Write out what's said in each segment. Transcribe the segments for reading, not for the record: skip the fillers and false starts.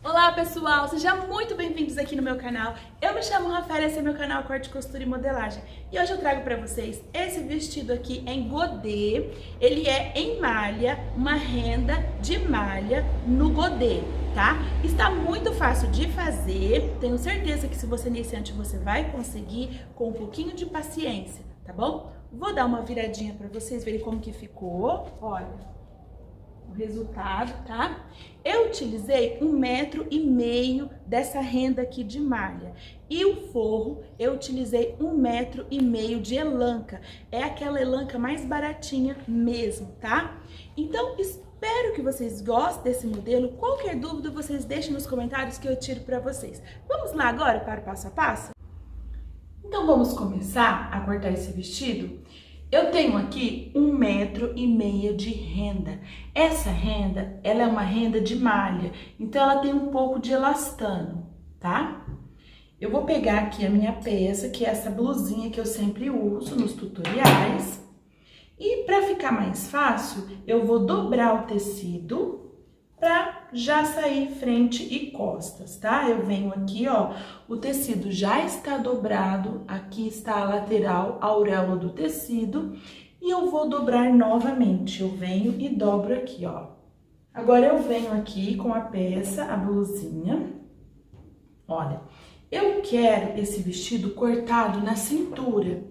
Olá pessoal, sejam muito bem-vindos aqui no meu canal. Eu me chamo Rafaela, esse é meu canal Corte, Costura e Modelagem. E hoje eu trago pra vocês esse vestido aqui em godê. Ele é em malha, uma renda de malha no godê, tá? Está muito fácil de fazer, tenho certeza que se você é iniciante você vai conseguir com um pouquinho de paciência, tá bom? Vou dar uma viradinha pra vocês verem como que ficou, olha. O resultado, tá? Eu utilizei 1,5 m dessa renda aqui de malha. E o forro, eu utilizei 1,5 m de elanca. É aquela elanca mais baratinha mesmo, tá? Então, espero que vocês gostem desse modelo. Qualquer dúvida, vocês deixem nos comentários que eu tiro pra vocês. Vamos lá agora para o passo a passo? Então, vamos começar a cortar esse vestido? Eu tenho aqui 1,5 m de renda. Essa renda, ela é uma renda de malha, então ela tem um pouco de elastano, tá? Eu vou pegar aqui a minha peça, que é essa blusinha que eu sempre uso nos tutoriais. E para ficar mais fácil, eu vou dobrar o tecido para já sair frente e costas, tá? Eu venho aqui, ó, o tecido já está dobrado, aqui está a lateral, a auréola do tecido, e eu vou dobrar novamente. Eu venho e dobro aqui, ó. Agora eu venho aqui com a peça, a blusinha. Olha, eu quero esse vestido cortado na cintura.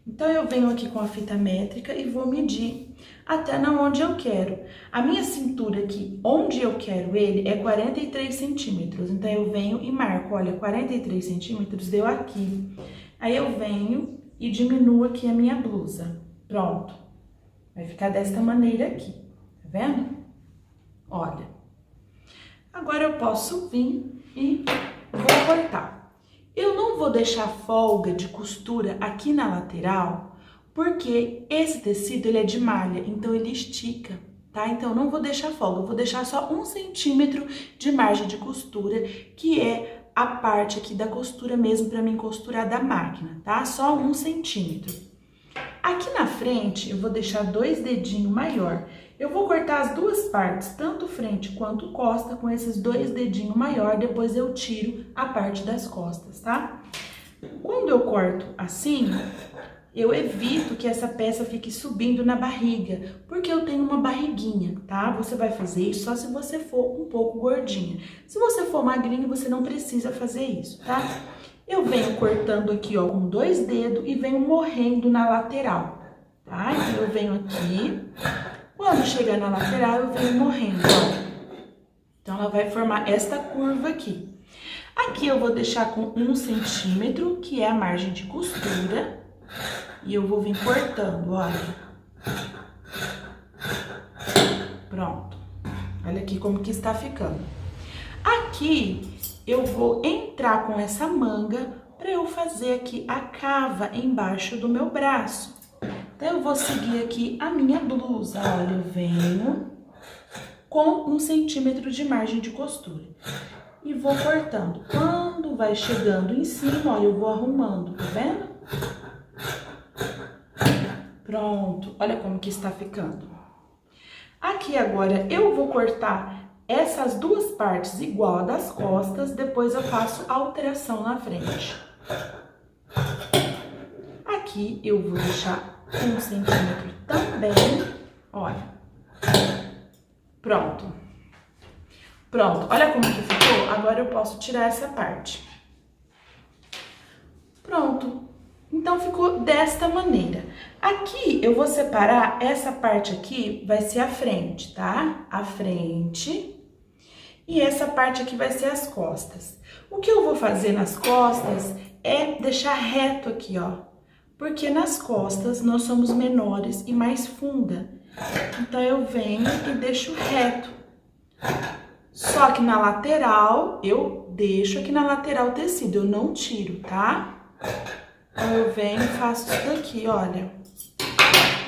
Então, eu venho aqui com a fita métrica e vou medir até na onde eu quero. A minha cintura aqui, onde eu quero ele, é 43 centímetros. Então, eu venho e marco, olha, 43 centímetros deu aqui. Aí, eu venho e diminuo aqui a minha blusa. Pronto. Vai ficar desta maneira aqui, tá vendo? Olha. Agora, eu posso vir e vou cortar. Eu não vou deixar folga de costura aqui na lateral, porque esse tecido ele é de malha, então ele estica, tá? Então eu não vou deixar folga, eu vou deixar só 1 centímetro de margem de costura, que é a parte aqui da costura mesmo para mim costurar da máquina, tá? Só 1 centímetro. Aqui na frente eu vou deixar 2 dedinhos maior. Eu vou cortar as duas partes, tanto frente quanto costa, com esses 2 dedinhos maior, depois eu tiro a parte das costas, tá? Quando eu corto assim, eu evito que essa peça fique subindo na barriga, porque eu tenho uma barriguinha, tá? Você vai fazer isso só se você for um pouco gordinha. Se você for magrinha, você não precisa fazer isso, tá? Eu venho cortando aqui, ó, com 2 dedos e venho morrendo na lateral, tá? Então, eu venho aqui... Quando chegar na lateral, eu venho morrendo, ó. Então, ela vai formar esta curva aqui. Aqui eu vou deixar com 1 centímetro, que é a margem de costura. E eu vou vir cortando, olha. Pronto. Olha aqui como que está ficando. Aqui, eu vou entrar com essa manga para eu fazer aqui a cava embaixo do meu braço. Então, eu vou seguir aqui a minha blusa, olha, eu venho com 1 centímetro de margem de costura e vou cortando. Quando vai chegando em cima, olha, eu vou arrumando, tá vendo? Pronto, olha como que está ficando. Aqui agora, eu vou cortar essas duas partes igual a das costas, depois eu faço alteração na frente. Aqui eu vou deixar 1 centímetro também, olha, pronto, olha como que ficou, agora eu posso tirar essa parte, pronto, então ficou desta maneira. Aqui eu vou separar, essa parte aqui vai ser a frente, tá? A frente, e essa parte aqui vai ser as costas. O que eu vou fazer nas costas é deixar reto aqui, ó. Porque nas costas nós somos menores e mais funda. Então, eu venho e deixo reto. Só que na lateral, eu deixo aqui na lateral o tecido, eu não tiro, tá? Então, eu venho e faço isso daqui, olha.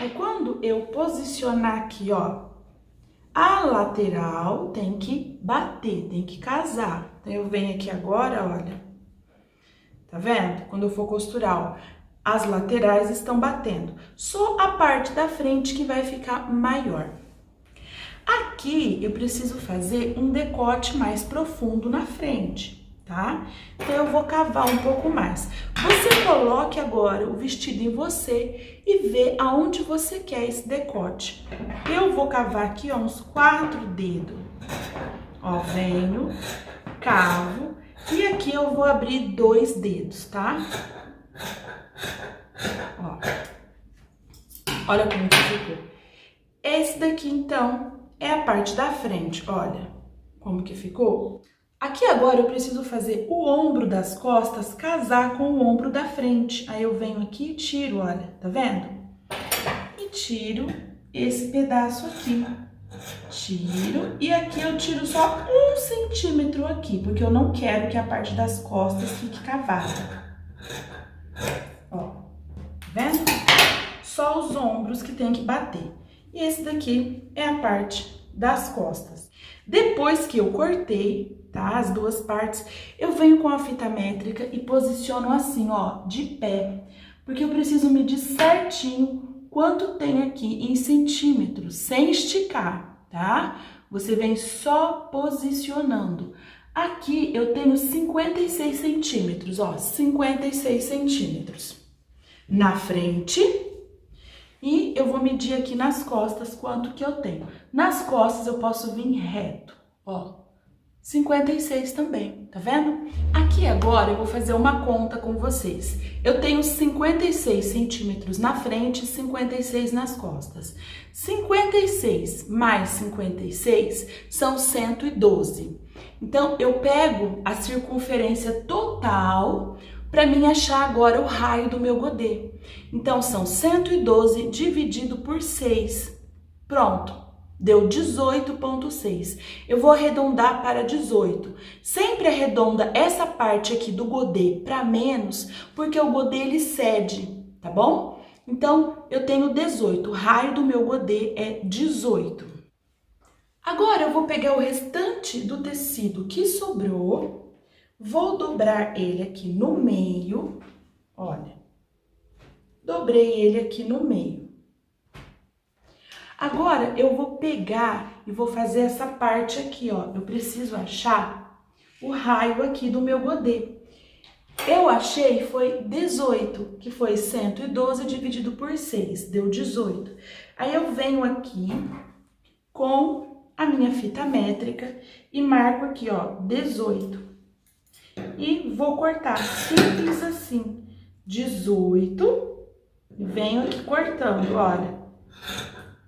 Aí, quando eu posicionar aqui, ó, a lateral tem que bater, tem que casar. Então, eu venho aqui agora, olha. Tá vendo? Quando eu for costurar, ó. As laterais estão batendo, só a parte da frente que vai ficar maior. Aqui eu preciso fazer um decote mais profundo na frente, tá? Então eu vou cavar um pouco mais. Você coloque agora o vestido em você e vê aonde você quer esse decote. Eu vou cavar aqui, ó, uns 4 dedos. Ó, venho, cavo e aqui eu vou abrir 2 dedos, tá? Ó. Olha como que ficou. Esse daqui, então, é a parte da frente. Olha como que ficou. Aqui agora eu preciso fazer o ombro das costas casar com o ombro da frente. Aí eu venho aqui e tiro, olha, tá vendo? E tiro esse pedaço aqui. Tiro, e aqui eu tiro só 1 centímetro aqui, porque eu não quero que a parte das costas fique cavada. Ó, tá vendo? Só os ombros que tem que bater. E esse daqui é a parte das costas. Depois que eu cortei, tá, as 2 partes, eu venho com a fita métrica e posiciono assim, ó, de pé. Porque eu preciso medir certinho quanto tem aqui em centímetros, sem esticar, tá? Você vem só posicionando. Aqui eu tenho 56 centímetros, ó, 56 centímetros na frente. E eu vou medir aqui nas costas quanto que eu tenho. Nas costas eu posso vir reto, ó, 56 também, tá vendo? Aqui agora eu vou fazer uma conta com vocês. Eu tenho 56 centímetros na frente e 56 nas costas. 56 mais 56 são 112. Então, eu pego a circunferência total para mim achar agora o raio do meu godê. Então, são 112 dividido por 6. Pronto. Deu 18,6. Eu vou arredondar para 18. Sempre arredonda essa parte aqui do godê para menos, porque o godê ele cede, tá bom? Então, eu tenho 18. O raio do meu godê é 18. Agora, eu vou pegar o restante do tecido que sobrou, vou dobrar ele aqui no meio, olha. Dobrei ele aqui no meio. Agora, eu vou pegar e vou fazer essa parte aqui, ó. Eu preciso achar o raio aqui do meu godê. Eu achei foi 18, que foi 112 dividido por 6, deu 18. Aí eu venho aqui com a minha fita métrica e marco aqui, ó, 18. E vou cortar simples assim, 18, e venho aqui cortando, olha.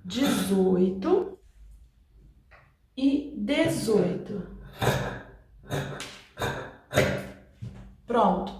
18 e 18. Pronto.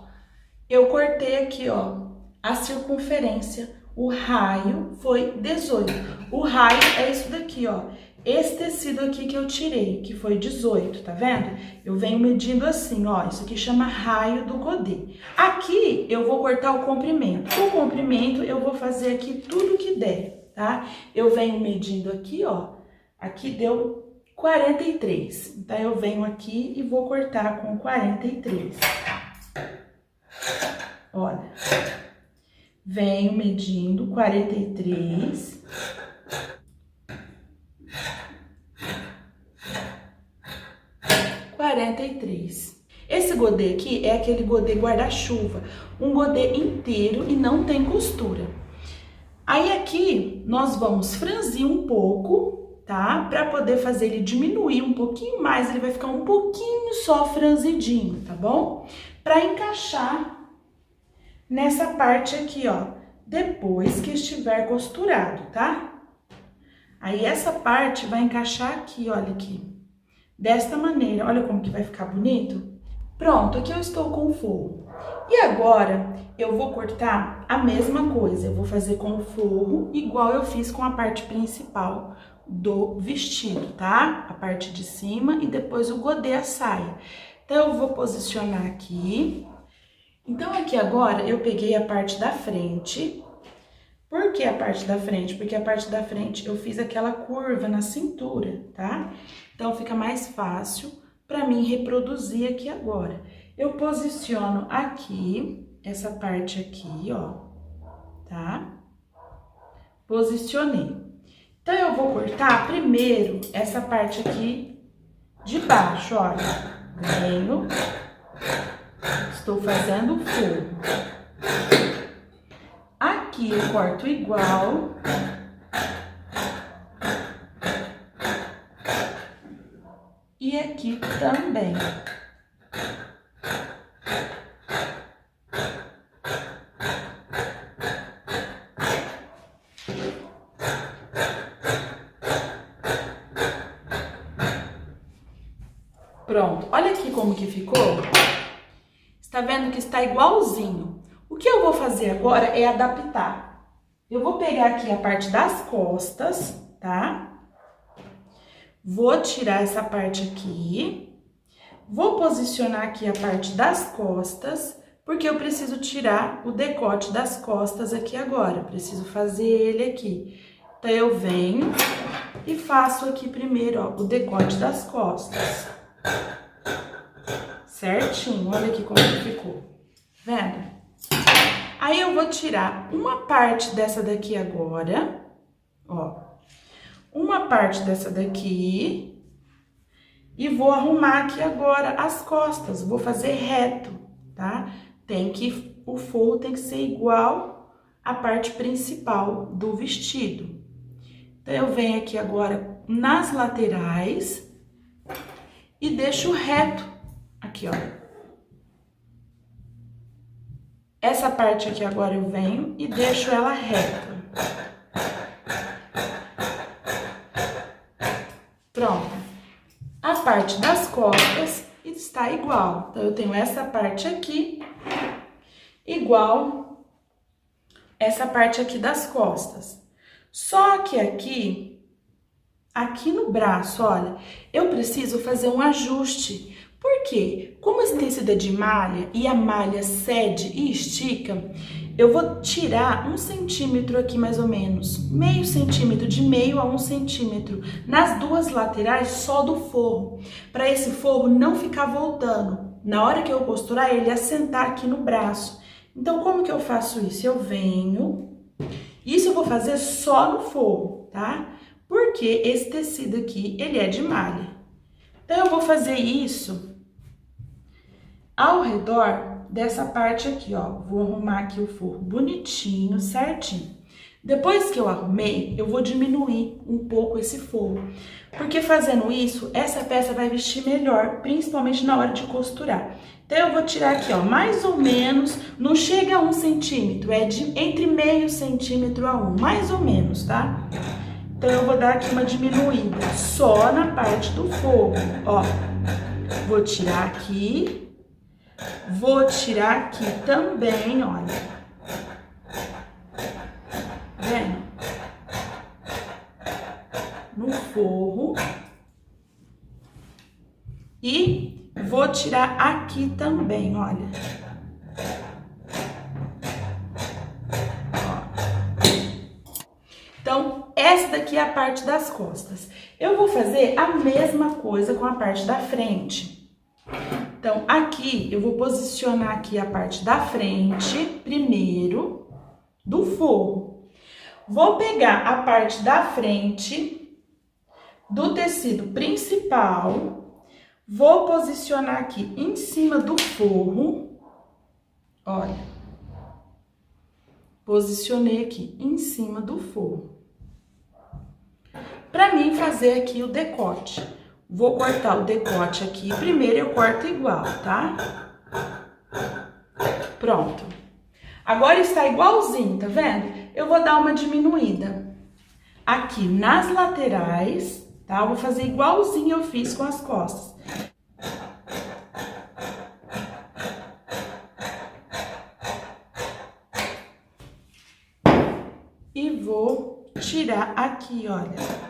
Eu cortei aqui, ó, a circunferência. O raio foi 18. O raio é isso daqui, ó. Esse tecido aqui que eu tirei, que foi 18, tá vendo? Eu venho medindo assim, ó. Isso aqui chama raio do godê. Aqui eu vou cortar o comprimento. O comprimento eu vou fazer aqui tudo que der. Tá? Eu venho medindo aqui, ó, aqui deu 43, então eu venho aqui e vou cortar com 43. Olha, venho medindo 43. Esse godê aqui é aquele godê guarda-chuva, um godê inteiro e não tem costura. Aí aqui nós vamos franzir um pouco, tá? Pra poder fazer ele diminuir um pouquinho mais, ele vai ficar um pouquinho só franzidinho, tá bom? Pra encaixar nessa parte aqui, ó, depois que estiver costurado, tá? Aí essa parte vai encaixar aqui, olha aqui, desta maneira, olha como que vai ficar bonito. Pronto, aqui eu estou com o forro. E agora, eu vou cortar a mesma coisa, eu vou fazer com o forro, igual eu fiz com a parte principal do vestido, tá? A parte de cima e depois o godê, a saia. Então, eu vou posicionar aqui. Então, aqui agora, eu peguei a parte da frente. Por que a parte da frente? Porque a parte da frente eu fiz aquela curva na cintura, tá? Então, fica mais fácil para mim reproduzir aqui agora. Eu posiciono aqui, essa parte aqui, ó, tá? Posicionei. Então, eu vou cortar primeiro essa parte aqui de baixo, olha. Venho, estou fazendo o forro. Aqui eu corto igual. E aqui também. Pronto, olha aqui como que ficou. Está vendo que está igualzinho. O que eu vou fazer agora é adaptar. Eu vou pegar aqui a parte das costas, tá? Vou tirar essa parte aqui. Vou posicionar aqui a parte das costas, porque eu preciso tirar o decote das costas aqui agora. Preciso fazer ele aqui. Então, eu venho e faço aqui primeiro, ó, o decote das costas. Certinho, olha aqui como que ficou, vendo? Aí eu vou tirar uma parte dessa daqui agora, ó, uma parte dessa daqui e vou arrumar aqui agora as costas, vou fazer reto, tá? O forro tem que ser igual à parte principal do vestido. Então, eu venho aqui agora nas laterais e deixo reto aqui, ó. Essa parte aqui agora eu venho e deixo ela reta. Pronto. A parte das costas está igual. Então, eu tenho essa parte aqui igual essa parte aqui das costas. Só que aqui no braço, olha, eu preciso fazer um ajuste. Por quê? Como esse tecido é de malha e a malha cede e estica, eu vou tirar 1 centímetro aqui mais ou menos, meio centímetro, de meio a 1 centímetro, nas duas laterais só do forro, para esse forro não ficar voltando. Na hora que eu costurar, ele assentar aqui no braço. Então, como que eu faço isso? Eu venho, isso eu vou fazer só no forro, tá? Porque esse tecido aqui, ele é de malha. Então, eu vou fazer isso ao redor dessa parte aqui, ó. Vou arrumar aqui o forro bonitinho, certinho. Depois que eu arrumei, eu vou diminuir um pouco esse forro. Porque fazendo isso, essa peça vai vestir melhor, principalmente na hora de costurar. Então, eu vou tirar aqui, ó, mais ou menos, não chega a 1 centímetro, é entre meio centímetro a 1, mais ou menos, tá? Então, eu vou dar aqui uma diminuída só na parte do forro, ó. Vou tirar aqui, vou tirar aqui também, olha. Vendo? No forro. E vou tirar aqui também, olha. Então, essa daqui é a parte das costas. Eu vou fazer a mesma coisa com a parte da frente. Então, aqui, eu vou posicionar aqui a parte da frente, primeiro, do forro. Vou pegar a parte da frente do tecido principal, vou posicionar aqui em cima do forro, olha. Posicionei aqui em cima do forro. Pra mim fazer aqui o decote. Vou cortar o decote aqui. Primeiro eu corto igual, tá? Pronto. Agora está igualzinho, tá vendo? Eu vou dar uma diminuída aqui nas laterais, tá? Eu vou fazer igualzinho eu fiz com as costas. E vou tirar aqui, olha.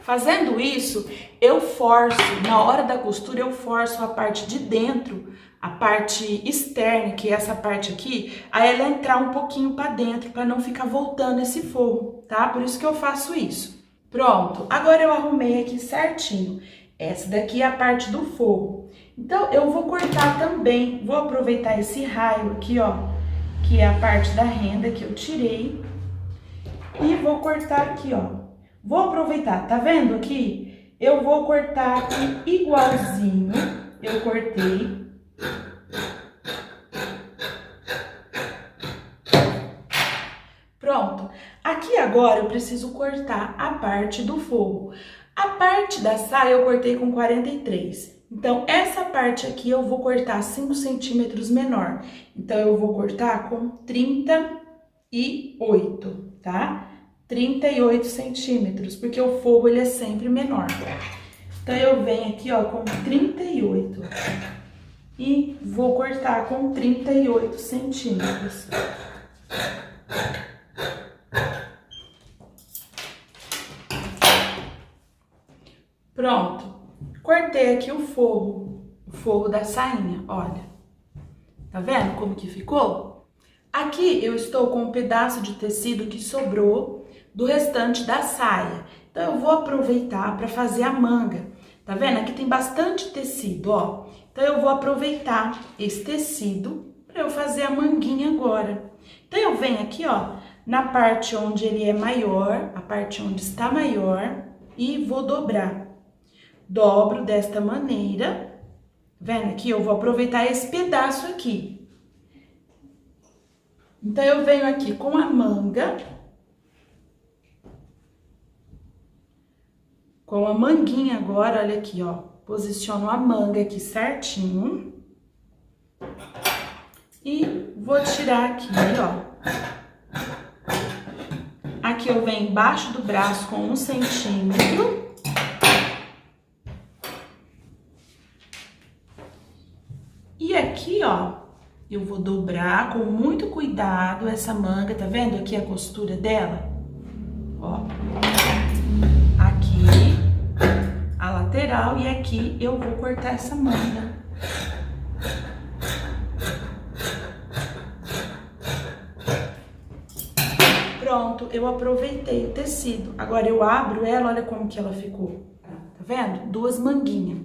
Fazendo isso, eu forço, na hora da costura, eu forço a parte de dentro, a parte externa, que é essa parte aqui, a ela entrar um pouquinho pra dentro, pra não ficar voltando esse forro, tá? Por isso que eu faço isso. Pronto, agora eu arrumei aqui certinho. Essa daqui é a parte do forro. Então, eu vou cortar também, vou aproveitar esse raio aqui, ó, que é a parte da renda que eu tirei, e vou cortar aqui, ó. Vou aproveitar, tá vendo aqui? Eu vou cortar aqui igualzinho, eu cortei. Pronto. Aqui agora eu preciso cortar a parte do forro. A parte da saia eu cortei com 43. Então, essa parte aqui eu vou cortar 5 centímetros menor. Então, eu vou cortar com 38, tá? 38 centímetros, porque o forro ele é sempre menor. Então, eu venho aqui, ó, com 38 e vou cortar com 38 centímetros. Pronto. Cortei aqui o forro da sainha, olha. Tá vendo como que ficou? Aqui eu estou com um pedaço de tecido que sobrou do restante da saia. Então, eu vou aproveitar para fazer a manga. Tá vendo? Aqui tem bastante tecido, ó. Então, eu vou aproveitar esse tecido para eu fazer a manguinha agora. Então, eu venho aqui, ó, na parte onde ele é maior, a parte onde está maior, e vou dobrar. Dobro desta maneira, vendo aqui? Eu vou aproveitar esse pedaço aqui. Então, eu venho aqui com a manga, com a manguinha agora, olha aqui, ó. Posiciono a manga aqui certinho. E vou tirar aqui, ó. Aqui eu venho embaixo do braço com 1 centímetro. E aqui, ó, eu vou dobrar com muito cuidado essa manga, tá vendo aqui a costura dela? Ó, aqui a lateral e aqui eu vou cortar essa manga. Pronto, eu aproveitei o tecido. Agora eu abro ela, olha como que ela ficou. Tá vendo? 2 manguinhas.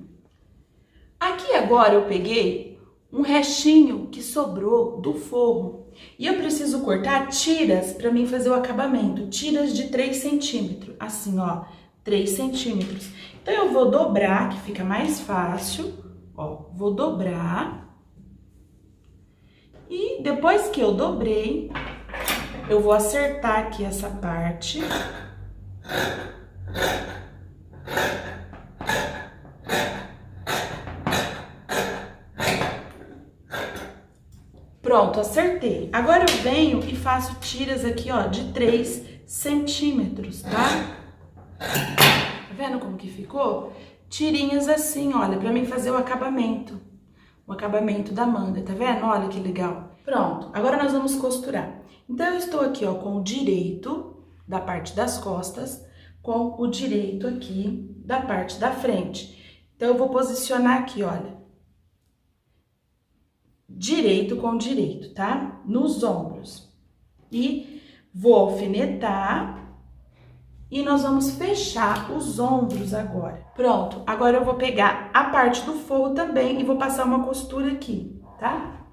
Aqui agora eu peguei um restinho que sobrou do forro. E eu preciso cortar tiras para mim fazer o acabamento. Tiras de 3 centímetros. Assim, ó, 3 centímetros. Então, eu vou dobrar, que fica mais fácil. Ó, vou dobrar. E depois que eu dobrei, eu vou acertar aqui essa parte. Pronto, acertei. Agora eu venho e faço tiras aqui, ó, de 3 centímetros, tá? Tá vendo como que ficou? Tirinhas assim, olha, pra mim fazer o acabamento da manga, tá vendo? Olha que legal. Pronto, agora nós vamos costurar. Então, eu estou aqui, ó, com o direito da parte das costas, com o direito aqui da parte da frente. Então, eu vou posicionar aqui, olha. Direito com direito, tá? Nos ombros. E vou alfinetar e nós vamos fechar os ombros agora. Pronto, agora eu vou pegar a parte do forro também e vou passar uma costura aqui, tá?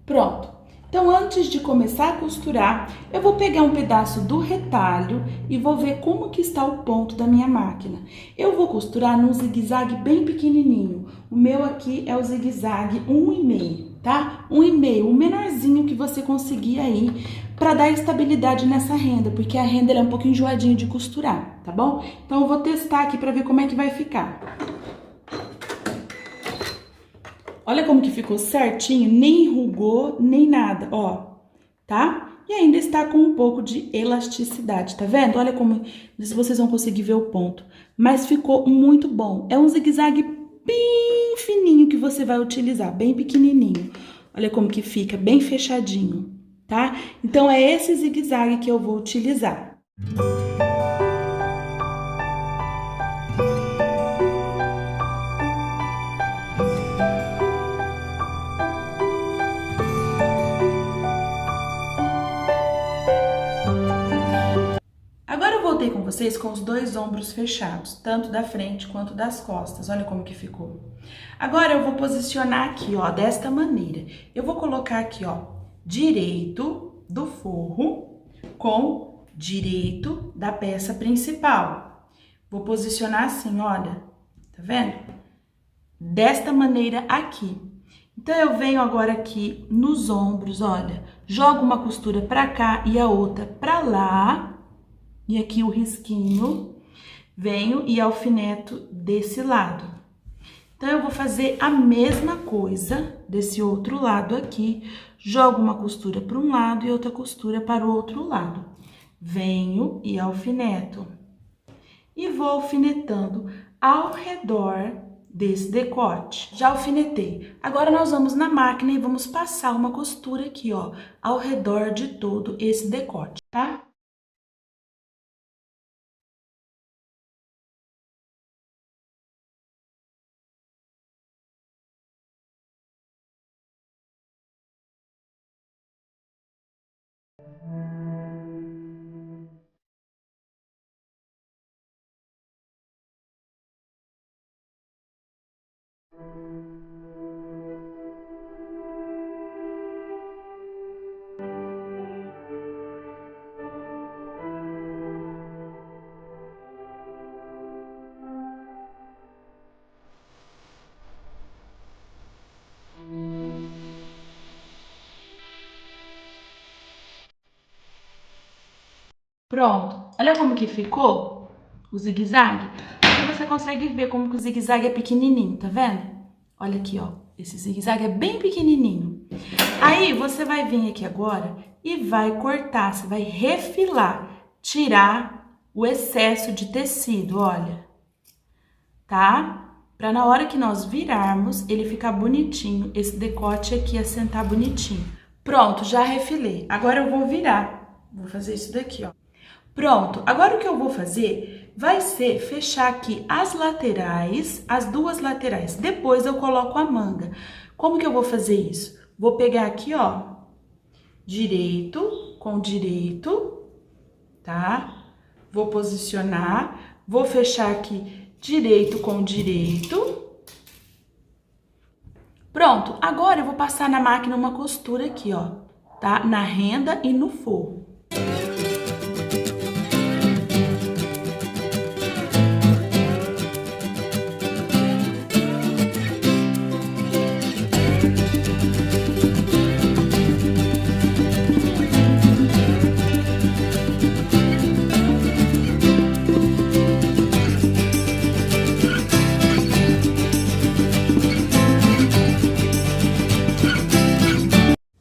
Pronto. Então, antes de começar a costurar, eu vou pegar um pedaço do retalho e vou ver como que está o ponto da minha máquina. Eu vou costurar num zigue-zague bem pequenininho. O meu aqui é o zigue-zague 1,5, tá? 1,5, o menorzinho que você conseguir aí, para dar estabilidade nessa renda, porque a renda ela é um pouco enjoadinha de costurar, tá bom? Então, eu vou testar aqui para ver como é que vai ficar. Olha como que ficou certinho, nem enrugou, nem nada, ó, tá? E ainda está com um pouco de elasticidade, tá vendo? Olha como, não sei se vocês vão conseguir ver o ponto, mas ficou muito bom. É um zigue-zague bem fininho que você vai utilizar, bem pequenininho. Olha como que fica, bem fechadinho, tá? Então, é esse zigue-zague que eu vou utilizar. contei com vocês com os dois ombros fechados, tanto da frente quanto das costas. Olha como que ficou. Agora eu vou posicionar aqui, ó, desta maneira. Eu vou colocar aqui, ó, direito do forro com direito da peça principal. Vou posicionar assim, olha, tá vendo? Desta maneira aqui. Então, eu venho agora aqui nos ombros, olha, jogo uma costura pra cá e a outra pra lá, e aqui o risquinho, venho e alfineto desse lado. Então, eu vou fazer a mesma coisa desse outro lado aqui, jogo uma costura para um lado e outra costura para o outro lado. Venho e alfineto. E vou alfinetando ao redor desse decote. Já alfinetei. Agora, nós vamos na máquina e vamos passar uma costura aqui, ó, ao redor de todo esse decote, tá? Pronto. Olha como que ficou o zigue-zague. Aqui você consegue ver como que o zigue-zague é pequenininho, tá vendo? Olha aqui, ó. Esse zigue-zague é bem pequenininho. Aí, você vai vir aqui agora e vai cortar, você vai refilar, tirar o excesso de tecido, olha. Tá? Pra na hora que nós virarmos, ele ficar bonitinho, esse decote aqui assentar bonitinho. Pronto, já refilei. Agora eu vou virar. Vou fazer isso daqui, ó. Pronto, agora o que eu vou fazer vai ser fechar aqui as laterais, as duas laterais. Depois eu coloco a manga. Como que eu vou fazer isso? Vou pegar aqui, ó, direito com direito, tá? Vou posicionar, vou fechar aqui direito com direito. Pronto, agora eu vou passar na máquina uma costura aqui, ó, tá? Na renda e no forro.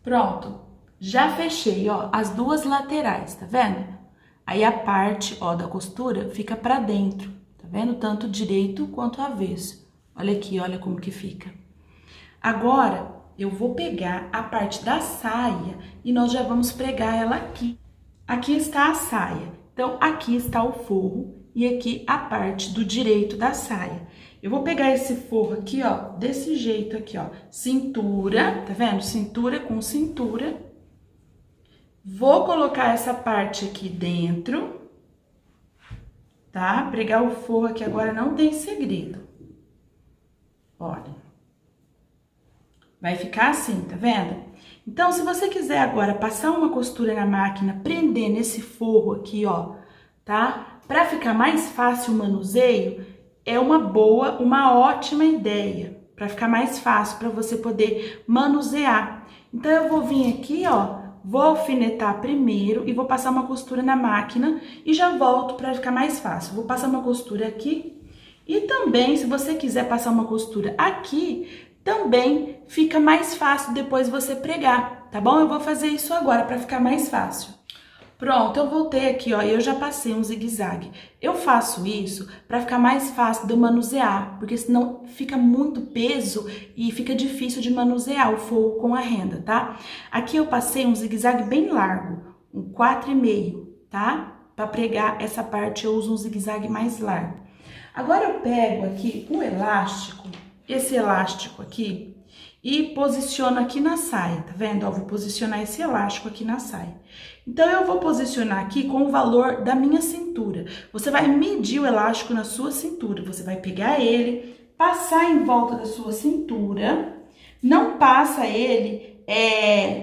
Pronto, já fechei, ó, as duas laterais, tá vendo? Aí a parte, ó, da costura fica pra dentro, tá vendo? Tanto direito quanto avesso. Olha aqui, olha como que fica. Agora, eu vou pegar a parte da saia e nós já vamos pregar ela aqui. Aqui está a saia, então aqui está o forro e aqui a parte do direito da saia. Eu vou pegar esse forro aqui, ó, desse jeito aqui, ó, cintura, tá vendo? Cintura com cintura. Vou colocar essa parte aqui dentro, tá? Pregar o forro aqui agora não tem segredo. Olha. Vai ficar assim, tá vendo? Então, se você quiser agora passar uma costura na máquina, prender nesse forro aqui, ó, tá? Pra ficar mais fácil o manuseio, é uma ótima ideia, para ficar mais fácil para você poder manusear. Então, eu vou vir aqui, ó, vou alfinetar primeiro e vou passar uma costura na máquina e já volto para ficar mais fácil. Vou passar uma costura aqui e também, se você quiser passar uma costura aqui, também fica mais fácil depois você pregar, tá bom? Eu vou fazer isso agora para ficar mais fácil. Pronto, eu voltei aqui, ó, e eu já passei um zigue-zague. Eu faço isso para ficar mais fácil de eu manusear, porque senão fica muito peso e fica difícil de manusear o forro com a renda, tá? Aqui eu passei um zigue-zague bem largo, um 4,5, tá? Para pregar essa parte eu uso um zigue-zague mais largo. Agora eu pego aqui o elástico, esse elástico aqui, e posiciono aqui na saia, tá vendo? Ó, vou posicionar esse elástico aqui na saia. Então, eu vou posicionar aqui com o valor da minha cintura. Você vai medir o elástico na sua cintura, você vai pegar ele, passar em volta da sua cintura, não passa ele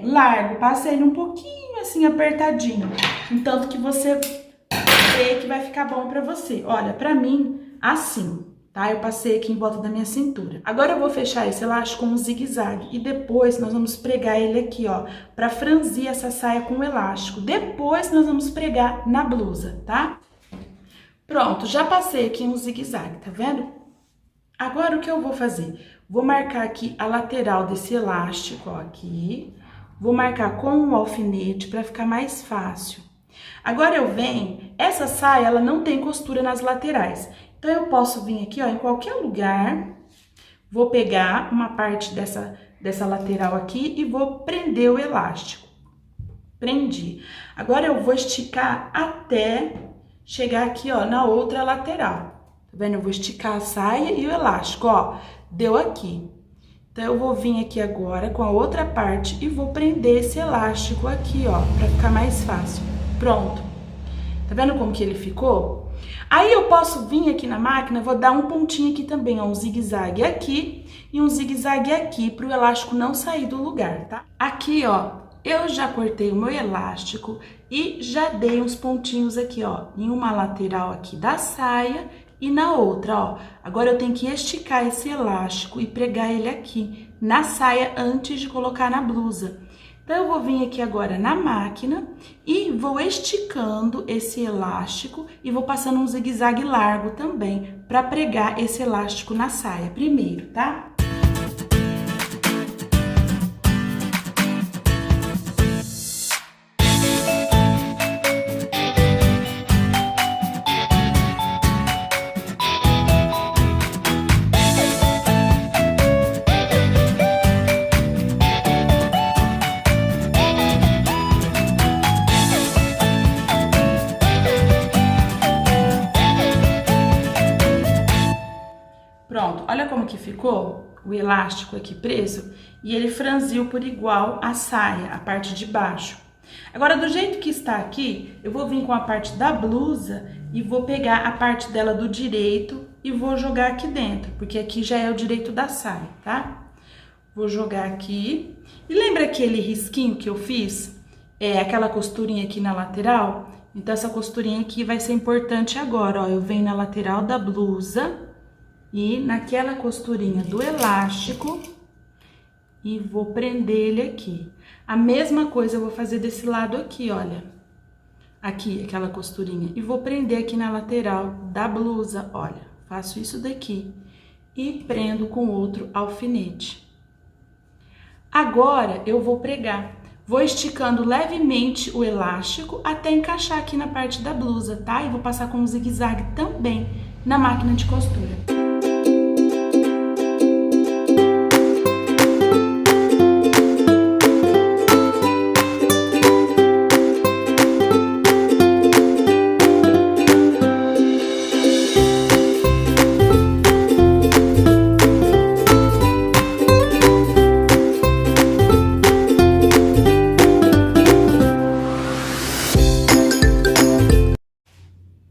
largo, passa ele um pouquinho assim apertadinho, tanto que você vê que vai ficar bom pra você. Olha, pra mim, assim, tá? Eu passei aqui em volta da minha cintura. Agora eu vou fechar esse elástico com um zigue-zague e depois nós vamos pregar ele aqui, ó, pra franzir essa saia com o elástico. Depois nós vamos pregar na blusa, tá? Pronto, já passei aqui um zigue-zague, tá vendo? Agora o que eu vou fazer? Vou marcar aqui a lateral desse elástico, ó, aqui. Vou marcar com um alfinete pra ficar mais fácil. Agora eu venho, essa saia, ela não tem costura nas laterais. Então, eu posso vir aqui, ó, em qualquer lugar, vou pegar uma parte dessa lateral aqui e vou prender o elástico. Prendi. Agora, eu vou esticar até chegar aqui, ó, na outra lateral. Tá vendo? Eu vou esticar a saia e o elástico, ó, deu aqui. Então, eu vou vir aqui agora com a outra parte e vou prender esse elástico aqui, ó, pra ficar mais fácil. Pronto. Tá vendo como que ele ficou? Aí eu posso vir aqui na máquina, vou dar um pontinho aqui também, ó, um zigue-zague aqui e um zigue-zague aqui, pro elástico não sair do lugar, tá? Aqui, ó, eu já cortei o meu elástico e já dei uns pontinhos aqui, ó, em uma lateral aqui da saia e na outra, ó. Agora eu tenho que esticar esse elástico e pregar ele aqui na saia antes de colocar na blusa. Então, eu vou vir aqui agora na máquina e vou esticando esse elástico e vou passando um zigue-zague largo também para pregar esse elástico na saia primeiro, tá? Pronto, olha como que ficou o elástico aqui preso e ele franziu por igual a saia, a parte de baixo. Agora, do jeito que está aqui, eu vou vir com a parte da blusa e vou pegar a parte dela do direito e vou jogar aqui dentro, porque aqui já é o direito da saia, tá? Vou jogar aqui. E lembra aquele risquinho que eu fiz? Aquela costurinha aqui na lateral? Então, essa costurinha aqui vai ser importante agora, ó. Eu venho na lateral da blusa e naquela costurinha do elástico e vou prender ele aqui. A mesma coisa eu vou fazer desse lado aqui, olha. Aqui, aquela costurinha. E vou prender aqui na lateral da blusa, olha. Faço isso daqui e prendo com outro alfinete. Agora, eu vou pregar. Vou esticando levemente o elástico até encaixar aqui na parte da blusa, tá? E vou passar com um zigue-zague também na máquina de costura.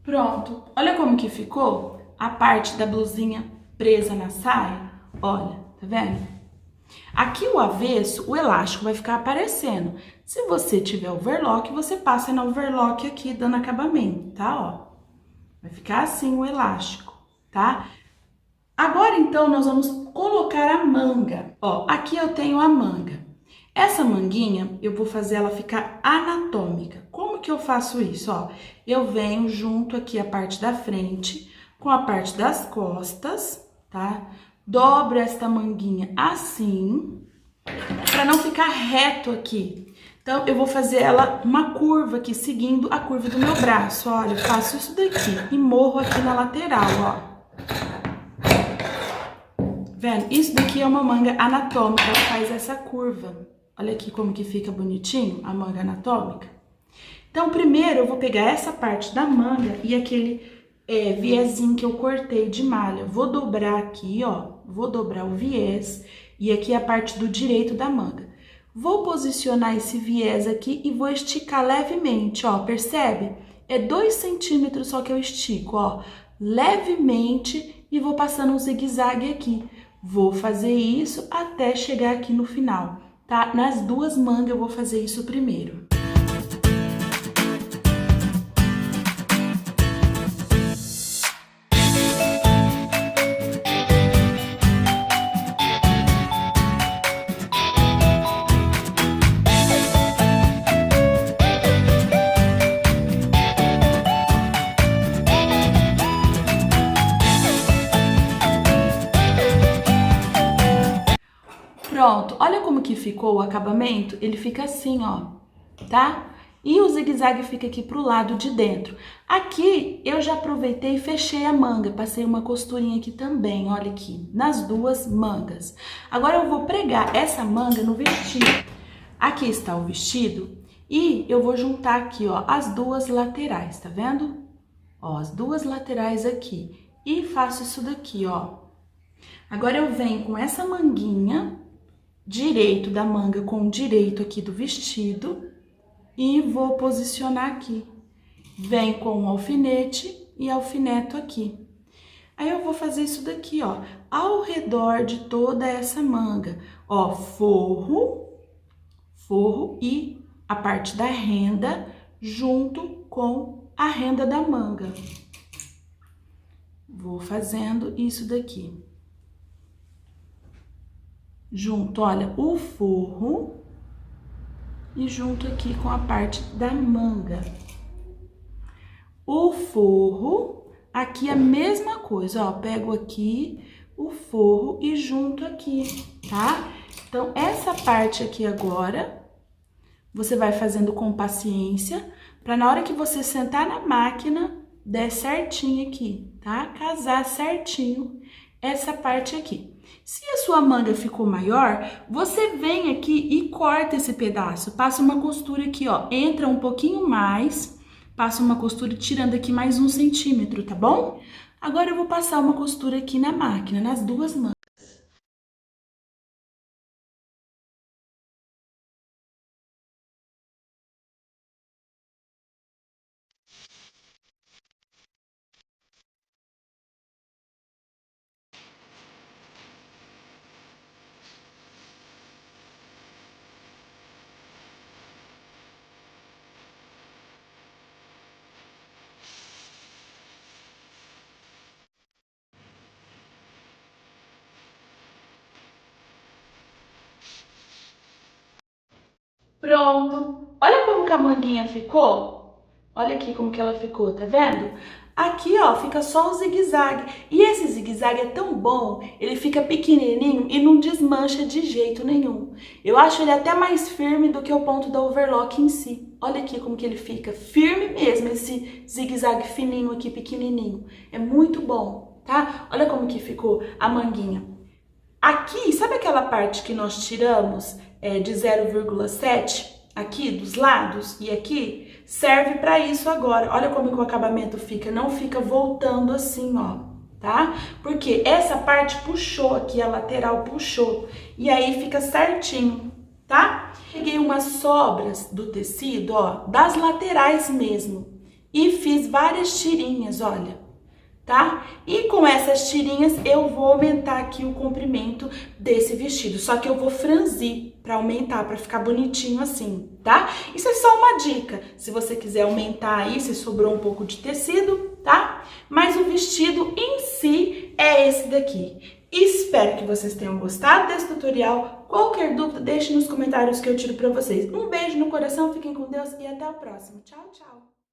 Pronto, olha como que ficou a parte da blusinha presa na saia, olha, tá vendo? Aqui o avesso, o elástico vai ficar aparecendo. Se você tiver overlock, você passa na overlock aqui dando acabamento, tá? Ó, vai ficar assim o elástico, tá? Agora então nós vamos colocar a manga. Ó, aqui eu tenho a manga. Essa manguinha, eu vou fazer ela ficar anatômica. Como que eu faço isso? Ó, eu venho junto aqui a parte da frente com a parte das costas, tá? Dobro esta manguinha assim, pra não ficar reto aqui. Então, eu vou fazer ela uma curva aqui, seguindo a curva do meu braço. Olha, eu faço isso daqui e morro aqui na lateral, ó. Vendo? Isso daqui é uma manga anatômica, ela faz essa curva. Olha aqui como que fica bonitinho a manga anatômica. Então, primeiro eu vou pegar essa parte da manga e aquele viezinho que eu cortei de malha. Vou dobrar aqui, ó, vou dobrar o viés E aqui é a parte do direito da manga. Vou posicionar esse viés aqui e vou esticar levemente, ó, percebe? É 2 centímetros só que eu estico, ó, levemente e vou passando um zigue-zague aqui. Vou fazer isso até chegar aqui no final, tá? Nas duas mangas eu vou fazer isso primeiro. Pronto, olha como que ficou o acabamento, ele fica assim, ó, tá? E o zigue-zague fica aqui pro lado de dentro. Aqui, eu já aproveitei e fechei a manga, passei uma costurinha aqui também, olha aqui, nas duas mangas. Agora eu vou pregar essa manga no vestido. Aqui está o vestido e eu vou juntar aqui, ó, as duas laterais, tá vendo? Ó, as duas laterais aqui. E faço isso daqui, ó. Agora eu venho com essa manguinha direito da manga com o direito aqui do vestido e vou posicionar aqui. Venho com um alfinete e alfineto aqui. Aí eu vou fazer isso daqui, ó, ao redor de toda essa manga. Ó, forro e a parte da renda junto com a renda da manga. Vou fazendo isso daqui. Junto, olha, o forro e junto aqui com a parte da manga. O forro, aqui a mesma coisa, ó, pego aqui o forro e junto aqui, tá? Então, essa parte aqui agora, você vai fazendo com paciência, pra na hora que você sentar na máquina, der certinho aqui, tá? Casar certinho essa parte aqui. Se a sua manga ficou maior, você vem aqui e corta esse pedaço. Passa uma costura aqui, ó. Entra um pouquinho mais, passa uma costura tirando aqui mais 1 centímetro, tá bom? Agora eu vou passar uma costura aqui na máquina, nas duas mangas. Pronto. Olha como que a manguinha ficou. Olha aqui como que ela ficou, tá vendo? Aqui, ó, fica só o zigue-zague. E esse zigue-zague é tão bom, ele fica pequenininho e não desmancha de jeito nenhum. Eu acho ele até mais firme do que o ponto da overlock em si. Olha aqui como que ele fica firme mesmo, esse zigue-zague fininho aqui, pequenininho. É muito bom, tá? Olha como que ficou a manguinha. Aqui, sabe aquela parte que nós tiramos de 0,7 aqui dos lados e aqui? Serve para isso agora. Olha como que o acabamento fica, não fica voltando assim, ó, tá? Porque essa parte puxou aqui, a lateral puxou, e aí fica certinho, tá? Peguei umas sobras do tecido, ó, das laterais mesmo, e fiz várias tirinhas, olha. Tá? E com essas tirinhas eu vou aumentar aqui o comprimento desse vestido, só que eu vou franzir para aumentar, para ficar bonitinho assim, tá? Isso é só uma dica, se você quiser aumentar aí, se sobrou um pouco de tecido, tá? Mas o vestido em si é esse daqui. Espero que vocês tenham gostado desse tutorial. Qualquer dúvida, deixe nos comentários que eu tiro para vocês. Um beijo no coração, fiquem com Deus e até o próximo. Tchau, tchau!